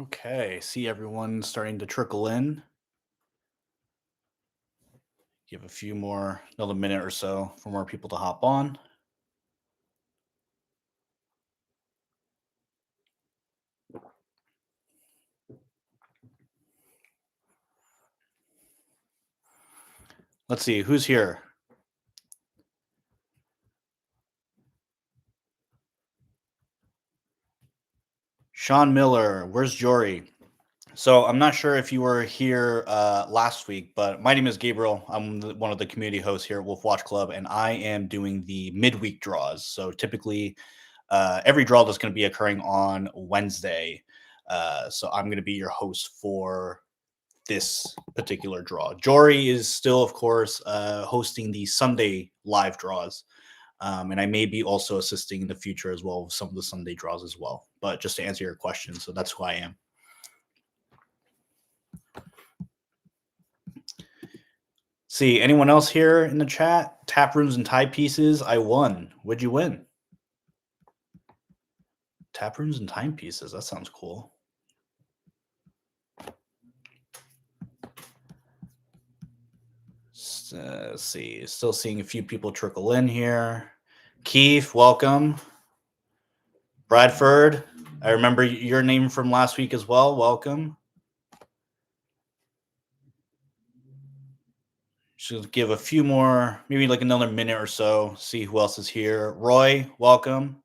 Okay, see everyone starting to trickle in. Give a few more, another minute or so for more people to hop on. Let's see who's here. Sean Miller, where's Jory? So I'm not sure if you were here last week, but my name is Gabriel. I'm one of the community hosts here at Wolf Watch Club, and I am doing the midweek draws. So typically, every draw that's going to be occurring on Wednesday. So I'm going to be your host for this particular draw. Jory is still, of course, hosting the Sunday live draws. And I may be also assisting in the future as well with some of the Sunday draws as well. But just to answer your question, so that's who I am. See, anyone else here in the chat? Tap rooms and tie pieces. I won. What'd you win? Tap rooms and timepieces. That sounds cool. Let's see. Still seeing a few people trickle in here. Keith, welcome. Bradford, I remember your name from last week as well. Welcome. Should give a few more, maybe like another minute or so, see who else is here. Roy, welcome.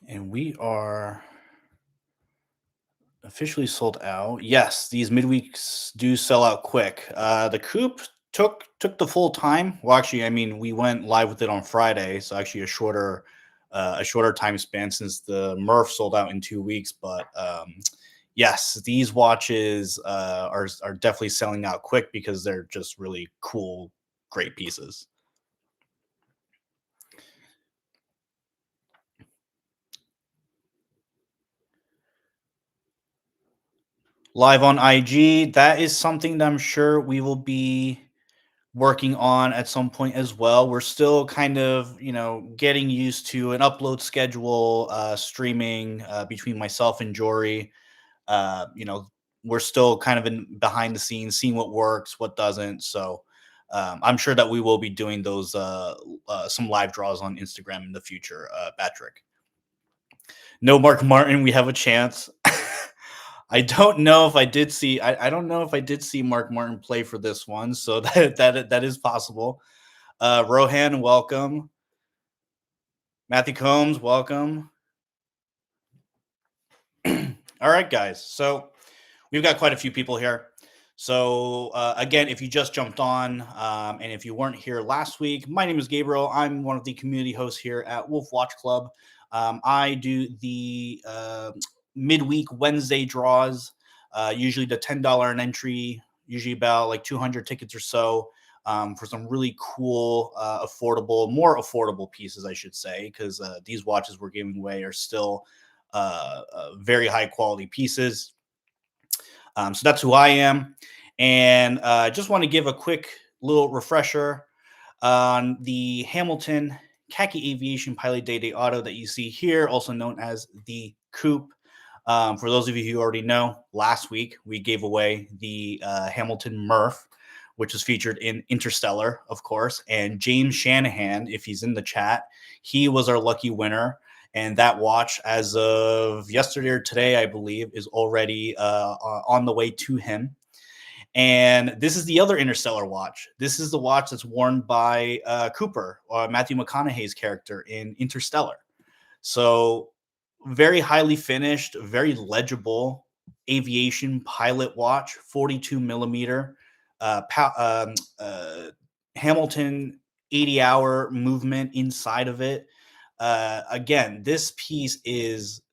And we are officially sold out. Yes, these midweeks do sell out quick. The Coop took the full time. Well, actually, I mean, we went live with it on Friday, so actually a shorter time span since the Murph sold out in 2 weeks. But yes, these watches are definitely selling out quick because they're just really cool, great pieces. Live on IG, that is something that I'm sure we will be working on at some point as well. We're still kind of, getting used to an upload schedule, streaming between myself and Jory. Uh, you know, we're still kind of in behind the scenes, seeing what works, what doesn't. So I'm sure that we will be doing those some live draws on Instagram in the future, Patrick. No Mark Martin, we have a chance. I don't know if I did see. I don't know if I did see Mark Martin play for this one, so that is possible. Rohan, welcome. Matthew Combs, welcome. All right, guys. So we've got quite a few people here. So again, if you just jumped on, and if you weren't here last week, my name is Gabriel. I'm one of the community hosts here at Wolf Watch Club. I do the midweek Wednesday draws, usually the $10 an entry, usually about like 200 tickets or so. For some really cool, more affordable pieces, I should say, because these watches we're giving away are still very high quality pieces. So that's who I am. And I just want to give a quick little refresher on the Hamilton Khaki Aviation Pilot Day Auto that you see here, also known as the Coop. For those of you who already know, last week we gave away the Hamilton Murph, which was featured in Interstellar, of course. And James Shanahan, if he's in the chat, he was our lucky winner. And that watch, as of yesterday or today, I believe, is already on the way to him. And this is the other Interstellar watch. This is the watch that's worn by Cooper, or Matthew McConaughey's character in Interstellar. So very highly finished, very legible aviation pilot watch, 42 millimeter, Hamilton 80-hour movement inside of it. Again, this piece is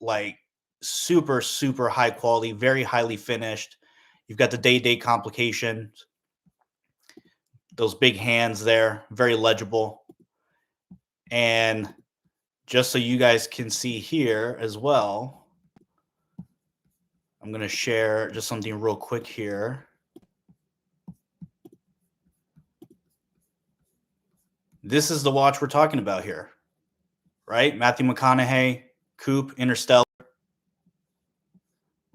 like super, super high quality, very highly finished. You've got the day complications, those big hands there, very legible. And just so you guys can see here as well, I'm going to share just something real quick here. This is the watch we're talking about here, right? Matthew McConaughey, Coop, Interstellar.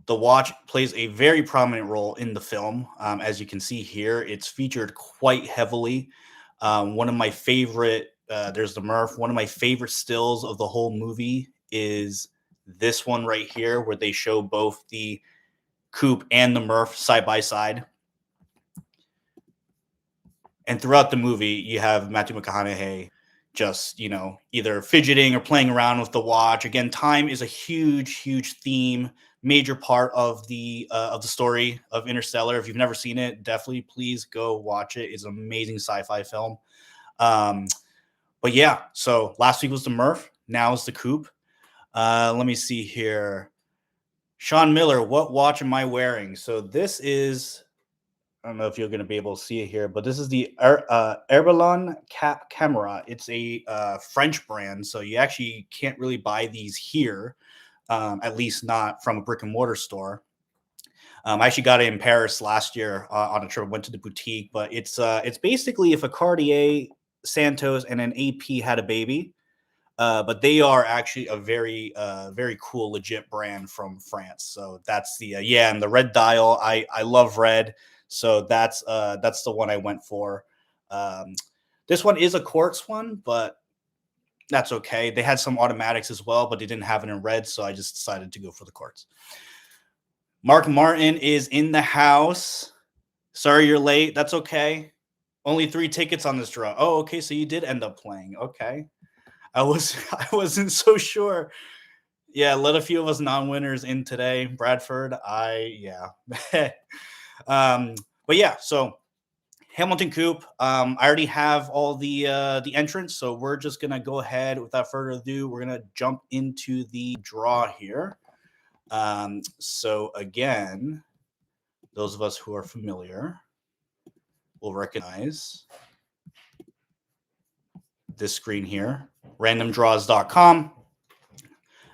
The watch plays a very prominent role in the film. As you can see here, it's featured quite heavily. One of my favorite, there's the Murph. One of my favorite stills of the whole movie is this one right here, where they show both the Coop and the Murph side by side. And throughout the movie, you have Matthew McConaughey just, either fidgeting or playing around with the watch. Again, time is a huge theme, major part of the story of Interstellar. If you've never seen it, definitely please go watch it. It's an amazing sci-fi film. But yeah, so last week was the Murph, now is the Coop. Let me see here. Sean Miller, what watch am I wearing? So this is, I don't know if you're going to be able to see it here, but this is the Herbelon camera. It's a French brand, so you actually can't really buy these here, at least not from a brick and mortar store. I actually got it in Paris last year on a trip. Went to the boutique, but it's basically if a Cartier, Santos, and an AP had a baby. But they are actually a very cool, legit brand from France. So that's the and the red dial. I love red, so that's the one I went for. This one is a quartz one, but that's okay. They had some automatics as well, but they didn't have it in red, so I just decided to go for the quartz. Mark Martin is in the house. Sorry you're late. That's okay. Only 3 tickets on this draw. Oh, okay. So you did end up playing. Okay. I wasn't so sure. Yeah, let a few of us non-winners in today. Bradford, but yeah, so Hamilton Coop. I already have all the entrants, so we're just gonna go ahead without further ado. We're gonna jump into the draw here. So again, those of us who are familiar will recognize this screen here, randomdraws.com.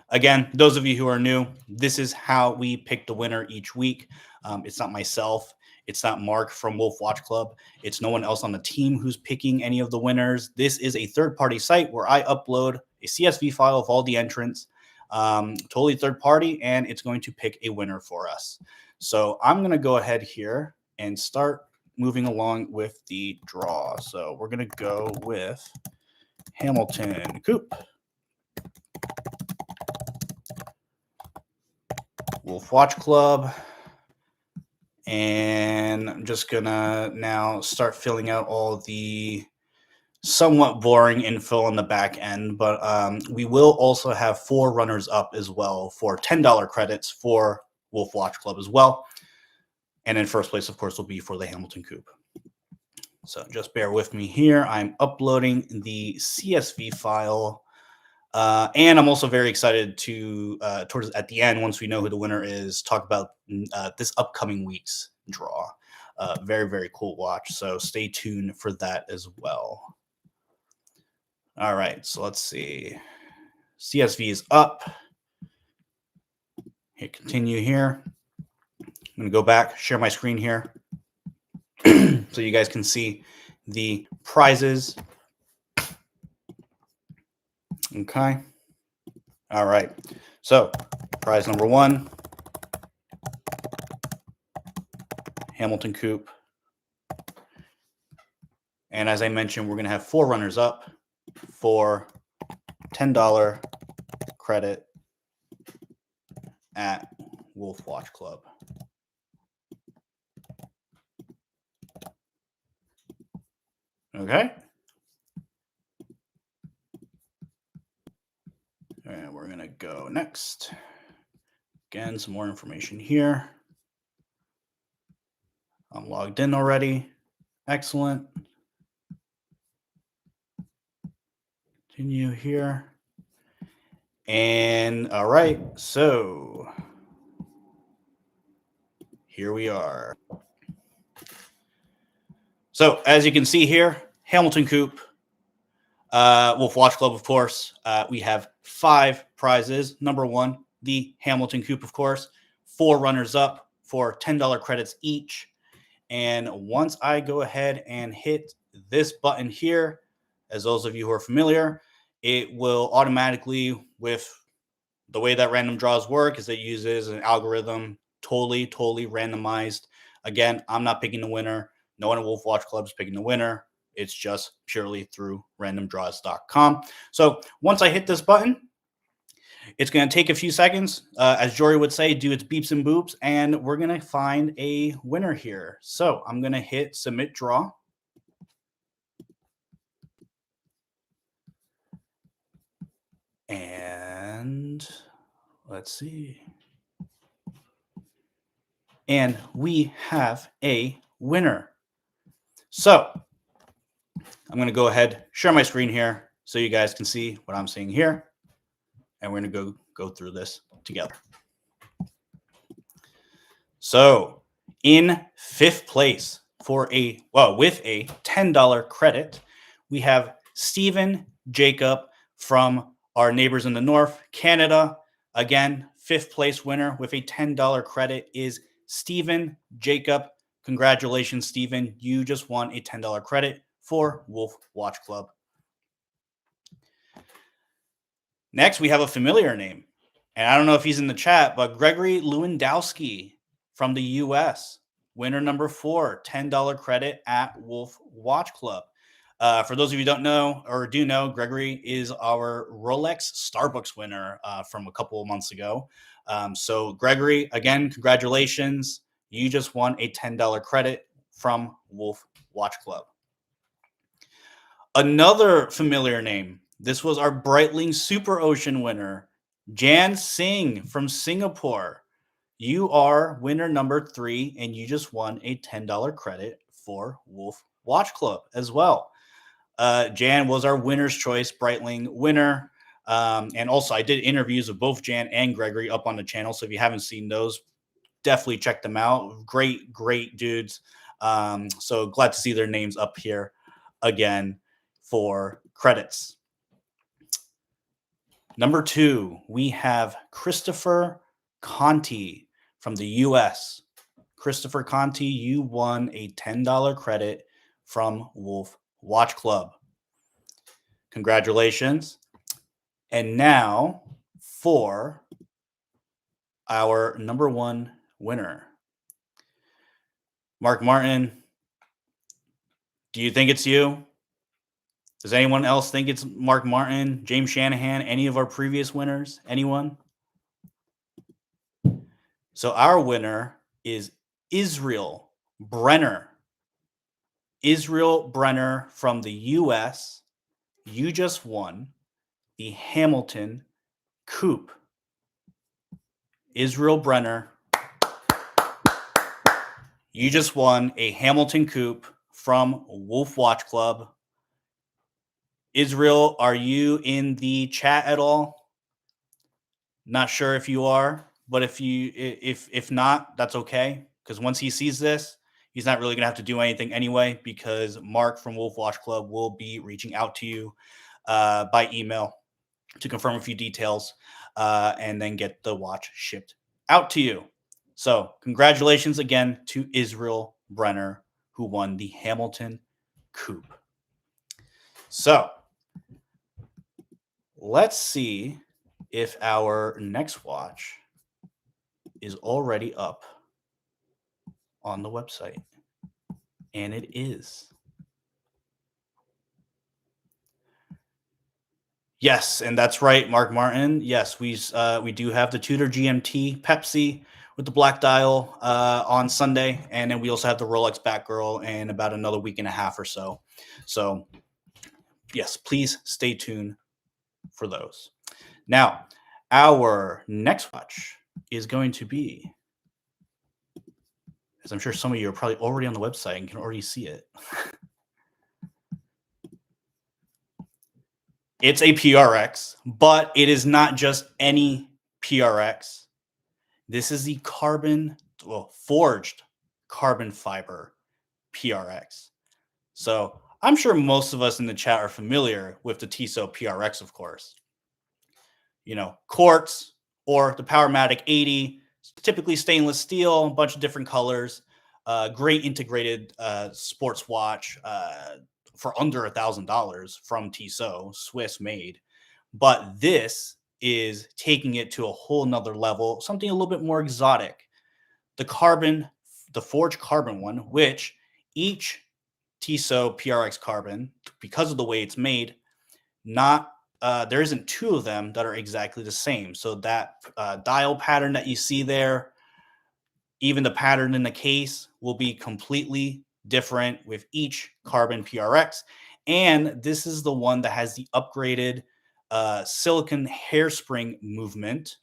Again, those of you who are new, this is how we pick the winner each week. It's not myself. It's not Mark from Wolf Watch Club. It's no one else on the team who's picking any of the winners. This is a third-party site where I upload a CSV file of all the entrants, totally third-party, and it's going to pick a winner for us. So I'm going to go ahead here and start moving along with the draw. So we're going to go with Hamilton Coop, Wolf Watch Club, and I'm just gonna now start filling out all the somewhat boring info on the back end, but we will also have 4 runners up as well for $10 credits for Wolf Watch Club as well. And in first place, of course, will be for the Hamilton Coop. So just bear with me here. I'm uploading the CSV file. And I'm also very excited to, towards at the end, once we know who the winner is, talk about this upcoming week's draw. Very cool watch. So stay tuned for that as well. All right, so let's see. CSV is up. Hit continue here. I'm going to go back, share my screen here so you guys can see the prizes. Okay. All right. So prize number 1, Hamilton Coop. And as I mentioned, we're going to have 4 runners up for $10 credit at Wolf Watch Club. Okay. And we're going to go next. Again, some more information here. I'm logged in already. Excellent. Continue here. And all right, so here we are. So as you can see here, Hamilton Coop, Wolf Watch Club, of course. We have 5 prizes. Number 1, the Hamilton Coop, of course. 4 runners up for $10 credits each. And once I go ahead and hit this button here, as those of you who are familiar, it will automatically, with the way that random draws work, is it uses an algorithm, totally randomized. Again, I'm not picking the winner. No one at Wolf Watch Club is picking the winner. It's just purely through randomdraws.com. So once I hit this button, it's going to take a few seconds. As Jory would say, do its beeps and boops, and we're going to find a winner here. So I'm going to hit submit draw. And let's see. And we have a winner. So I'm going to go ahead, share my screen here so you guys can see what I'm seeing here. And we're going to go through this together. So in fifth place with a $10 credit, we have Stephen Jacob from our neighbors in the north, Canada. Again, fifth place winner with a $10 credit is Stephen Jacob. Congratulations, Stephen. You just won a $10 credit for Wolf Watch Club. Next, we have a familiar name. And I don't know if he's in the chat, but Gregory Lewandowski from the US. Winner number 4, $10 credit at Wolf Watch Club. For those of you who don't know or do know, Gregory is our Rolex Starbucks winner from a couple of months ago. So Gregory, again, congratulations. You just won a $10 credit from Wolf Watch Club. Another familiar name. This was our Breitling Super Ocean winner, Jan Singh from Singapore. You are winner number 3, and you just won a $10 credit for Wolf Watch Club as well. Jan was our winner's choice Breitling winner. And also, I did interviews of both Jan and Gregory up on the channel. So if you haven't seen those, definitely check them out. Great dudes. So glad to see their names up here again for credits. Number 2, we have Christopher Conti from the US. Christopher Conti, you won a $10 credit from Wolf Watch Club. Congratulations. And now for our number 1 winner. Mark Martin, do you think it's you? Does anyone else think it's Mark Martin, James Shanahan, any of our previous winners? Anyone? So our winner is Israel Brenner. Israel Brenner from the US. You just won the Hamilton Coop. Israel Brenner, you just won a Hamilton Coop from Wolf Watch Club. Israel, are you in the chat at all? Not sure if you are, but if not, that's okay. Because once he sees this, he's not really going to have to do anything anyway, because Mark from Wolf Watch Club will be reaching out to you by email to confirm a few details and then get the watch shipped out to you. So congratulations again to Israel Brenner, who won the Hamilton Coop. So let's see if our next watch is already up on the website. And it is. Yes, and that's right, Mark Martin. Yes, we do have the Tudor GMT Pepsi with the black dial on Sunday, and then we also have the Rolex Batgirl in about another week and a half or so. So, yes, please stay tuned for those. Now, our next watch is going to be, as I'm sure some of you are probably already on the website and can already see it. It's a PRX, but it is not just any PRX. This is the forged carbon fiber PRX. So I'm sure most of us in the chat are familiar with the Tissot PRX, of course. You know, quartz or the Powermatic 80, typically stainless steel, a bunch of different colors. Great integrated sports watch for under $1,000 from Tissot, Swiss made. But this is taking it to a whole nother level, something a little bit more exotic. The carbon, the forged carbon one, which each Tissot PRX carbon, because of the way it's made, not there isn't two of them that are exactly the same. So that dial pattern that you see there, even the pattern in the case will be completely different with each carbon PRX. And this is the one that has the upgraded silicon hairspring movement.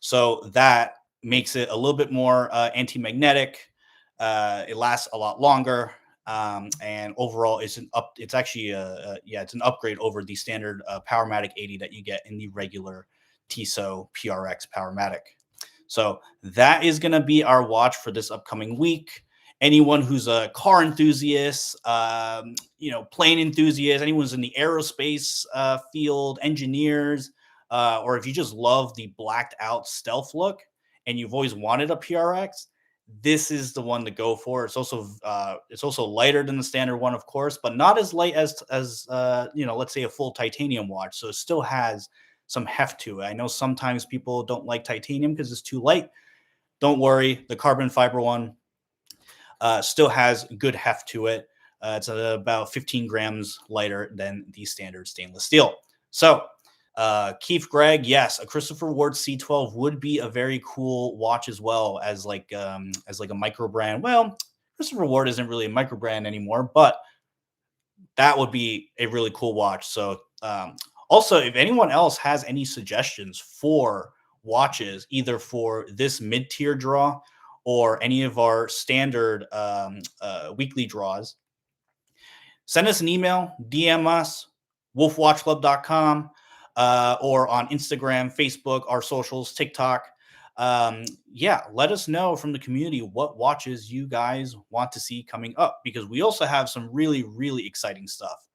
So that makes it a little bit more anti-magnetic. It lasts a lot longer. And overall, it's actually it's an upgrade over the standard Powermatic 80 that you get in the regular Tissot PRX Powermatic. So that is going to be our watch for this upcoming week. Anyone who's a car enthusiast, plane enthusiast, anyone who's in the aerospace field, engineers, or if you just love the blacked out stealth look and you've always wanted a PRX, this is the one to go for. It's also lighter than the standard one, of course, but not as light as let's say a full titanium watch. So it still has some heft to it. I know sometimes people don't like titanium because it's too light. Don't worry, the carbon fiber one still has good heft to it. It's about 15 grams lighter than the standard stainless steel. So Keith Gregg, yes, a Christopher Ward C12 would be a very cool watch as well as like a micro brand. Well, Christopher Ward isn't really a micro brand anymore, but that would be a really cool watch. So also, if anyone else has any suggestions for watches, either for this mid-tier draw or any of our standard weekly draws, send us an email, DM us, wolfwatchclub.com, or on Instagram, Facebook, our socials, TikTok. Let us know from the community what watches you guys want to see coming up, because we also have some really, really exciting stuff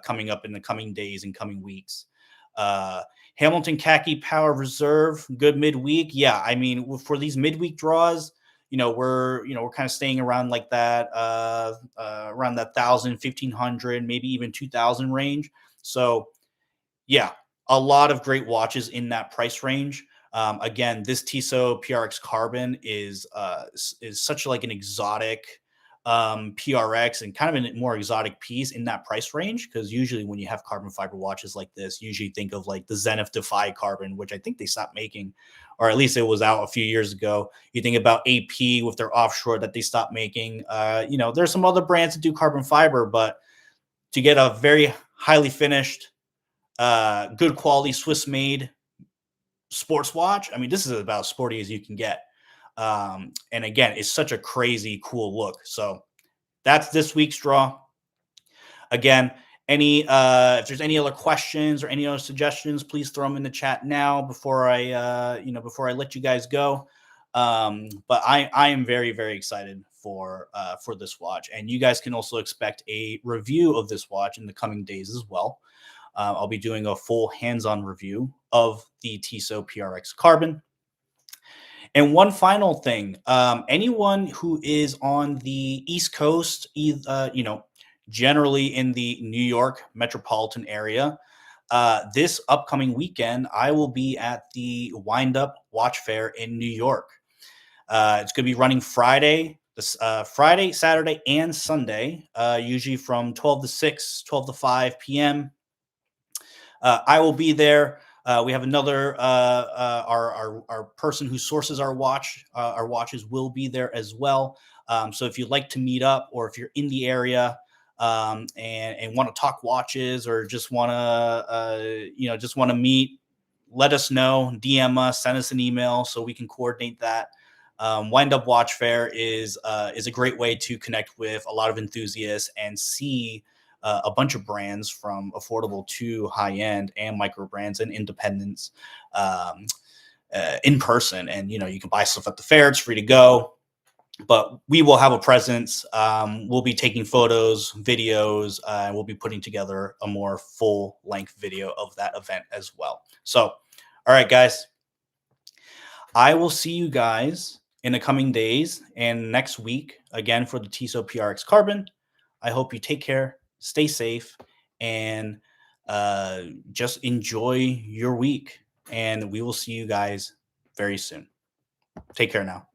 coming up in the coming days and coming weeks. Hamilton Khaki Power Reserve, good midweek. Yeah, I mean, for these midweek draws, we're kind of staying around like that, around that 1,000, 1,500, maybe even 2,000 range. So yeah, a lot of great watches in that price range. Again, this Tissot PRX Carbon is such like an exotic PRX and kind of a more exotic piece in that price range, because usually when you have carbon fiber watches like this, you usually think of like the Zenith Defy Carbon, which I think they stopped making, or at least it was out a few years ago. You think about AP with their offshore that they stopped making. There's some other brands that do carbon fiber, but to get a very highly finished, good quality Swiss made sports watch, I mean, this is about as sporty as you can get. And again, it's such a crazy cool look. So that's this week's draw. Again, if there's any other questions or any other suggestions, please throw them in the chat now before I let you guys go. But I am very, very excited for this watch, and you guys can also expect a review of this watch in the coming days as well. I'll be doing a full hands-on review of the Tissot PRX Carbon. And one final thing, anyone who is on the East Coast, generally in the New York metropolitan area, this upcoming weekend, I will be at the Wind Up Watch Fair in New York. It's going to be running Friday, Saturday, and Sunday, usually from 12 to 6, 12 to 5 p.m. I will be there. We have another our person who sources our watches will be there as well. So if you'd like to meet up, or if you're in the area and want to talk watches, or just want to meet, let us know. DM us, send us an email so we can coordinate that. Wind Up Watch Fair is a great way to connect with a lot of enthusiasts and see a bunch of brands from affordable to high end and micro brands and independents in person. And you can buy stuff at the fair; it's free to go. But we will have a presence. We'll be taking photos, videos, and we'll be putting together a more full length video of that event as well. So, all right, guys, I will see you guys in the coming days and next week again for the TSO PRX Carbon. I hope you take care, stay safe, and just enjoy your week. And we will see you guys very soon. Take care now.